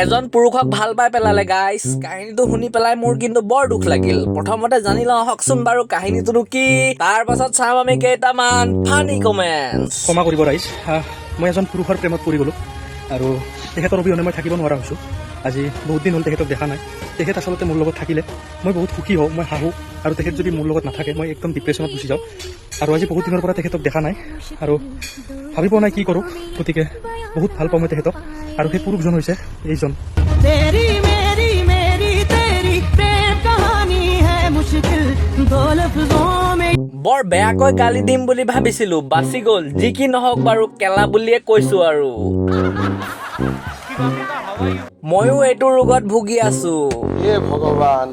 এজন পুৰুষক ভাল পাই পেলালে গাইছ। কাহিনীটো শুনি পেলাই মোৰ কিন্তু বৰ দুখ লাগিল। প্ৰথমতে জানি লওঁ হকচোন বাৰু কাহিনীটোনো কি, তাৰ পাছত চাম আমি কেইটামান ফানি কমেণ্টছ। ক্ষমা কৰিব ৰাইজ, মই এজন পুৰুষৰ প্ৰেমত পৰি গ'লোঁ আৰু তেখেতৰ অবিহনে মই থাকিব নোৱাৰা হৈছোঁ। আজি বহুত দিন হ'ল তেখেতক দেখা নাই। তেখেত আচলতে মোৰ লগত থাকিলে মই বহুত সুখী হওঁ, মই হাঁহোঁ, আৰু তেখেত যদি মোৰ লগত নাথাকে মই একদম ডিপ্ৰেশ্যনত গুচি যাওঁ। আৰু আজি বহুত দিনৰ পৰা তেখেতক দেখা নাই আৰু ভাবি পোৱা নাই কি কৰোঁ। গতিকে বহুত ভাল পাওঁ মই তেখেতক, আৰু সেই পুৰুষজন হৈছে এইজন। বৰ বেয়াকৈ গালি দিম বুলি ভাবিছিলো, বাচি গ'ল। যি কি নহওক বাৰু কেলা বুলিয়ে কৈছো আৰু। ময়ো এইটো ৰোগত ভুগি আছো। ভগৱান।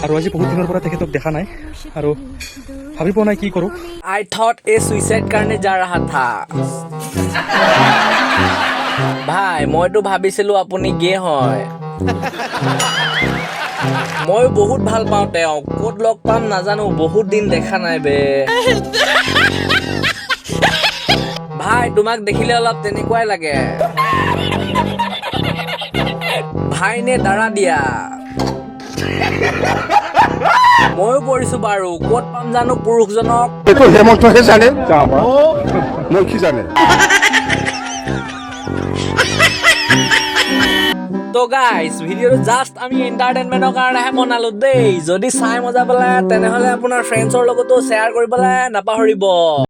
আৰু আজি বহুত দিনৰ পৰা তেখেতক দেখা নাই আৰু ভাবি পোৱা নাই কি কৰোঁ। I thought a suicide करने जा रहा था। ভাই মইতো ভাবিছিলো আপুনি গে হয়। মই বহুত ভাল পাওঁ তেওঁক, ক'ত লগ পাম নাজানো, বহুত দিন দেখা নাই বে। ভাই তোমাক দেখিলে অলপ তেনেকুৱাই লাগে। ভাই নে দাৰা দিয়া। ময়ো পৰিছো বাৰু, ক'ত পাম জানো পুৰুষজনক। এইটো হেমন্তহে জানে, মই কি জানে। তো গাইজ ভিডিঅ'টো জাষ্ট আমি এণ্টাৰটেইনমেণ্টৰ কাৰণেহে বনালো দেই। যদি চাই মজা পালে তেনেহ'লে আপোনাৰ ফ্ৰেণ্ডছৰ লগতো শ্বেয়াৰ কৰিবলৈ নাপাহৰিব।